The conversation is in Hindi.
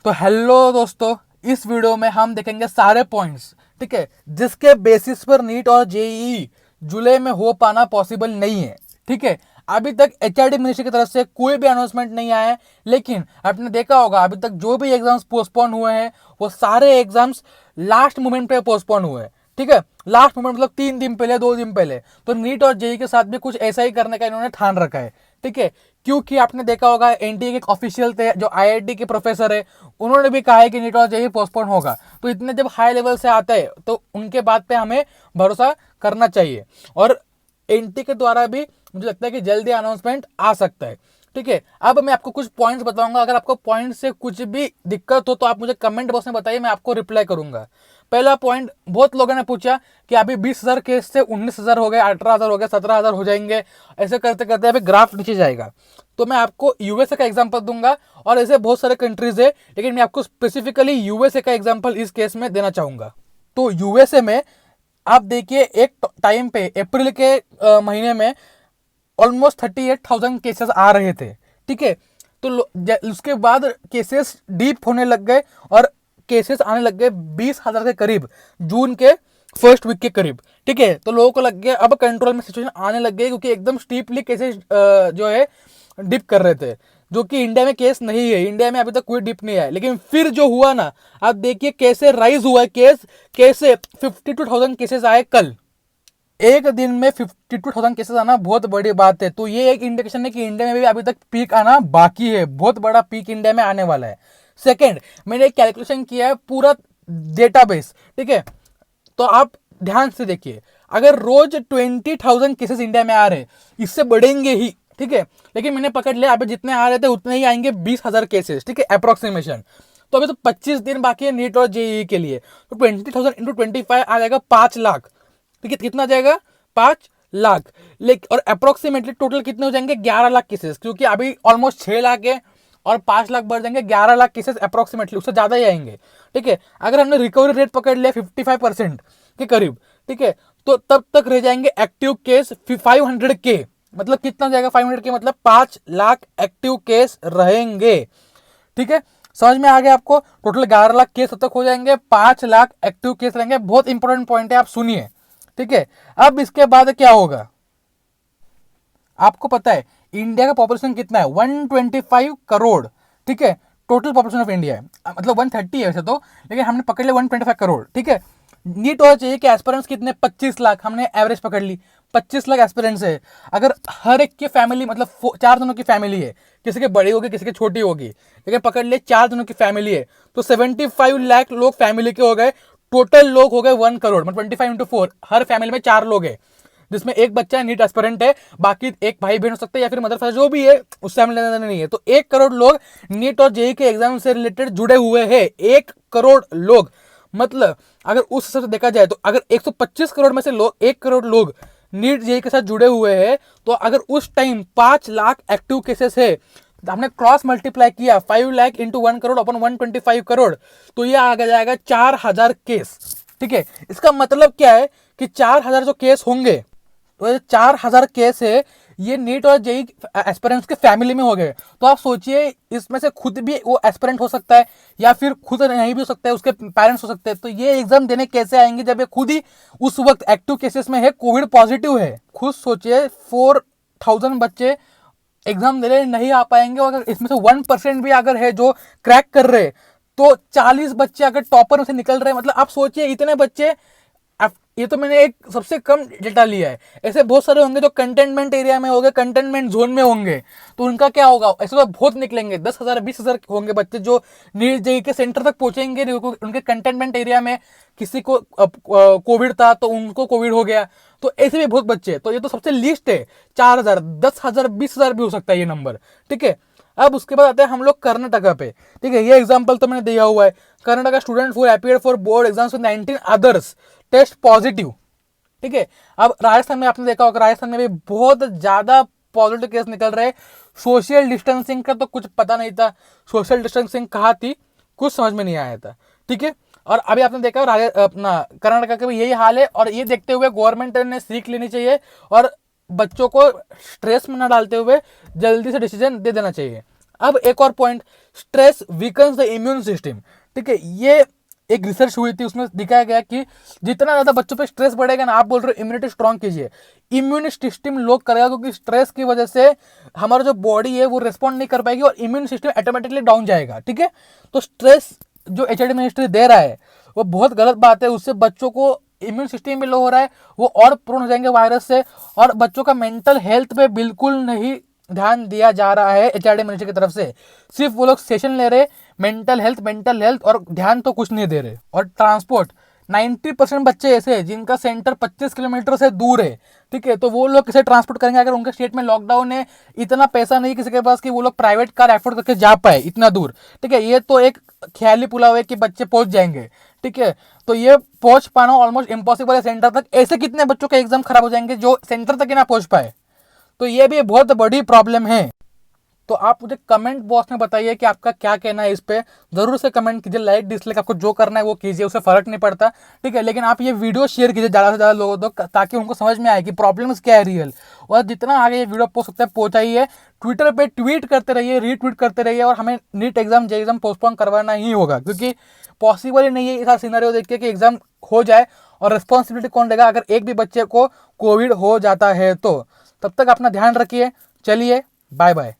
तो हेलो दोस्तों, इस वीडियो में हम देखेंगे सारे पॉइंट्स, ठीक है, जिसके बेसिस पर नीट और जेईई जुलाई में हो पाना पॉसिबल नहीं है। ठीक है, अभी तक एचआरडी मिनिस्ट्री की तरफ से कोई भी अनाउंसमेंट नहीं आया है, लेकिन आपने देखा होगा अभी तक जो भी एग्जाम्स पोस्टपोन हुए हैं वो सारे एग्जाम्स लास्ट मोमेंट पे पोस्टपोन हुए हैं। ठीक है, लास्ट मोमेंट मतलब 3 दिन पहले, 2 दिन पहले। तो नीट और जेई के साथ भी कुछ ऐसा ही करने का इन्होंने ठान रखा है। ठीक है, क्योंकि आपने देखा होगा एनटीए के एक ऑफिशियल थे जो आईआईटी के प्रोफेसर है, उन्होंने भी कहा है कि नीट और जेईई पोस्टपोन होगा। तो इतने जब हाई लेवल से आता है तो उनके बात पे हमें भरोसा करना चाहिए, और एनटी के द्वारा भी मुझे लगता है कि जल्दी अनाउंसमेंट आ सकता है। ठीक है, अब मैं आपको कुछ पॉइंट्स बताऊंगा। अगर आपको पॉइंट से कुछ भी दिक्कत हो तो आप मुझे कमेंट बॉक्स में बताइए, मैं आपको रिप्लाई करूंगा। पहला पॉइंट, बहुत लोगों ने पूछा कि अभी 20,000 केस से 19,000 हो गए, 18,000 हो गए, 17,000 हो जाएंगे, ऐसे करते करते अभी ग्राफ नीचे जाएगा। तो मैं आपको यूएसए का एग्जांपल दूंगा, और ऐसे बहुत सारे कंट्रीज है, लेकिन मैं आपको स्पेसिफिकली यूएसए का एग्जांपल इस केस में देना चाहूंगा। तो यूएसए में आप देखिए, एक टाइम पे अप्रैल के महीने में ऑलमोस्ट 38,000 केसेस आ रहे थे। ठीक है, तो उसके बाद केसेस डीप होने लग गए और केसेस आने लग गए 20,000 के करीब जून के फर्स्ट वीक के करीब। ठीक है, तो लोगों को लग गया अब कंट्रोल में सिचुएशन आने लग गई, क्योंकि एकदम स्टीपली केसेस जो है डिप कर रहे थे, जो कि इंडिया में केस नहीं है। इंडिया में अभी तक कोई डिप नहीं आया, लेकिन फिर जो हुआ ना, आप देखिए कैसे राइज हुआ केस, कैसे 52,000 केसेस आए कल। एक दिन में 52,000 केसेस आना बहुत बड़ी बात है। तो ये एक इंडिकेशन है कि इंडिया में भी अभी तक पीक आना बाकी है, बहुत बड़ा पीक इंडिया में आने वाला है। सेकंड, मैंने एक कैलकुलेशन किया है पूरा डेटाबेस। ठीक है, तो आप ध्यान से देखिए, अगर रोज 20,000 केसेस इंडिया में आ रहे, इससे बढ़ेंगे ही। ठीक है, लेकिन मैंने पकड़ लिया अभी जितने आ रहे थे उतने ही आएंगे 20,000 केसेस। ठीक है, अप्रोक्सीमेशन। तो अभी तो 25 दिन बाकी है नीट और जेईई के लिए, तो 20,000 इंटू 25 आ जाएगा 5 लाख। ठीक है, कितना जाएगा? 5 लाख। लेकिन और अप्रोक्सीमेटली टोटल कितने हो जाएंगे? 11 लाख केसेस, क्योंकि अभी ऑलमोस्ट 6 लाख है और 5 लाख बढ़ जाएंगे, 11 लाख केसेस अप्रोक्सीमेटली, उससे ज्यादा ही आएंगे। ठीक है, अगर हमने रिकवरी रेट पकड़ लिया 55% के करीब, ठीक है, तो तब तक रह जाएंगे एक्टिव केस 500 के। मतलब कितना जाएगा 500 के? मतलब 5 लाख एक्टिव केस रहेंगे। ठीक है, समझ में आ गया आपको? टोटल 11 लाख केस तब तक हो जाएंगे, 5 लाख एक्टिव केस रहेंगे। बहुत इंपॉर्टेंट पॉइंट है, आप सुनिए। ठीक है, अब इसके बाद क्या होगा आपको पता है? इंडिया का पॉपुलेशन कितना है? 125 करोड़। ठीक है, टोटल पॉपुलेशन ऑफ इंडिया है, मतलब 130 है वैसे तो, लेकिन हमने पकड़ लिया 125 करोड़। ठीक है, नीट होना चाहिए कि एस्पिरेंट्स कितने? 25 लाख, हमने एवरेज पकड़ ली, 25 लाख एस्पिरेंट्स है। अगर हर एक की फैमिली, मतलब 4 जनों की फैमिली है, किसी के बड़ी होगी किसी की छोटी होगी, लेकिन पकड़ लिए 4 जनों की फैमिली है, तो 75 लाख लोग फैमिली के हो गए। टोटल लोग हो गए 1 करोड़, मतलब 25 into 4, हर फैमिली में 4 लोग है, जिसमें एक बच्चा नीट एस्पिरेंट है, बाकी एक भाई बहन हो सकते हैं या फिर मदर फादर, जो भी है उससे हमें लेना देना नहीं है। तो 1 करोड़ लोग नीट और जेई के एग्जाम से रिलेटेड जुड़े हुए हैं, 1 करोड़ लोग। मतलब अगर उस हिसाब से देखा जाए तो अगर 125 करोड़ में से लोग 1 करोड़ लोग नीट जेई के साथ जुड़े हुए हैं, तो अगर उस टाइम 5 लाख एक्टिव केसेस है, हमने क्रॉस मल्टीप्लाई किया 5 लाख इंटू 1 करोड़ अपन 125 करोड़, तो ये आ जाएगा 4,000 केस। ठीक है, इसका मतलब क्या है कि 4,000 जो केस होंगे, तो ये 4,000 केस है, ये नीट और जेई एस्पिरेंट्स के फैमिली में हो गए। तो आप सोचिए, इसमें से खुद भी वो एस्पिरेंट हो सकता है या फिर खुद नहीं भी हो सकता है, उसके पेरेंट्स हो सकते हैं। तो ये एग्जाम देने कैसे आएंगे जब ये खुद ही उस वक्त एक्टिव केसेस में है, कोविड पॉजिटिव है? खुद सोचिए, 4,000 बच्चे एग्जाम दे रहे, नहीं आ पाएंगे, और अगर इसमें से 1% भी अगर है जो क्रैक कर रहे, तो 40 बच्चे अगर टॉपर में से निकल रहे, मतलब आप सोचिए इतने बच्चे। ये तो मैंने एक सबसे कम डेटा लिया है, ऐसे बहुत सारे होंगे जो कंटेनमेंट एरिया में होंगे, कंटेनमेंट जोन में होंगे, तो उनका क्या होगा? ऐसे तो बहुत निकलेंगे, 10,000 20,000 होंगे बच्चे जो नीट जेई के सेंटर तक पहुंचेंगे। उनके कंटेनमेंट एरिया में किसी को कोविड था तो उनको कोविड हो गया, तो ऐसे भी बहुत बच्चे। तो ये तो सबसे लीस्ट है, 4,000 10,000 20,000 भी हो सकता है ये नंबर। ठीक है, अब उसके बाद आते हैं हम लोग कर्नाटका पे। ठीक है, ये एग्जांपल तो मैंने दिया हुआ है। Karnataka student who appeared for board exams with 19 others test positive. ठीक है, अब राजस्थान में आपने देखा होगा, राजस्थान में भी बहुत ज्यादा पॉजिटिव केस निकल रहे। सोशल डिस्टेंसिंग का तो कुछ पता नहीं था, सोशल डिस्टेंसिंग कहाँ थी कुछ समझ में नहीं आया था। ठीक है, और अभी आपने देखा अपना कर्नाटका का भी यही हाल है, और ये देखते हुए गवर्नमेंट ने सीख लेनी चाहिए और बच्चों को स्ट्रेस में न डालते हुए जल्दी से डिसीजन दे देना चाहिए। अब एक और point, stress weakens the immune system. ठीक है, ये एक रिसर्च हुई थी, उसमें दिखाया गया कि जितना ज्यादा बच्चों पे स्ट्रेस बढ़ेगा ना, आप बोल रहे हो इम्यूनिटी स्ट्रांग कीजिए, इम्यून सिस्टम लो करेगा, क्योंकि स्ट्रेस की वजह से हमारा जो बॉडी है वो रिस्पॉन्ड नहीं कर पाएगी और इम्यून सिस्टम ऑटोमेटिकली डाउन जाएगा। ठीक है, तो स्ट्रेस जो एचआईडी मिनिस्ट्री दे रहा है वो बहुत गलत बात है, उससे बच्चों को इम्यून सिस्टम भी लो हो रहा है, वो और प्रोन हो जाएंगे वायरस से, और बच्चों का मेंटल हेल्थ पे बिल्कुल नहीं ध्यान दिया जा रहा है एचआरडी मिनिस्ट्री की तरफ से। सिर्फ वो लोग सेशन ले रहे, मेंटल हेल्थ और ध्यान तो कुछ नहीं दे रहे। और ट्रांसपोर्ट, 90% बच्चे ऐसे हैं जिनका सेंटर 25 किलोमीटर से दूर है। ठीक है, तो वो लोग कैसे ट्रांसपोर्ट करेंगे अगर उनके स्टेट में लॉकडाउन है, इतना पैसा नहीं किसी के पास कि वो लोग प्राइवेट कार एफोर्ड करके जा पाए इतना दूर। ठीक है, ये तो एक ख्याली पुलाव है कि बच्चे पहुंच जाएंगे। ठीक है, तो ये पहुंच पाना ऑलमोस्ट इम्पॉसिबल है सेंटर तक। ऐसे कितने बच्चों के एग्जाम खराब हो जाएंगे जो सेंटर तक ही ना पहुंच पाए, तो ये भी बहुत बड़ी प्रॉब्लम है। तो आप मुझे कमेंट बॉक्स में बताइए कि आपका क्या कहना है इस पे, जरूर से कमेंट कीजिए, लाइक डिसलाइक आपको जो करना है वो कीजिए, उससे फर्क नहीं पड़ता। ठीक है, लेकिन आप ये वीडियो शेयर कीजिए ज़्यादा से ज़्यादा लोगों तक, ताकि उनको समझ में आए कि प्रॉब्लम्स क्या है रियल, और जितना आगे ये वीडियो पहुंच सकता है पहुंचाइए। ट्विटर पे ट्वीट करते रहिए, रीट्वीट करते रहिए, और हमें नीट एग्जाम जे एग्जाम पोस्टपोन करवाना ही होगा, क्योंकि पॉसिबल ही नहीं है ऐसा सिनेरियो देख के कि एग्जाम हो जाए और रिस्पॉन्सिबिलिटी कौन लेगा अगर एक भी बच्चे को कोविड हो जाता है तो। तब तक अपना ध्यान रखिए, चलिए बाय बाय।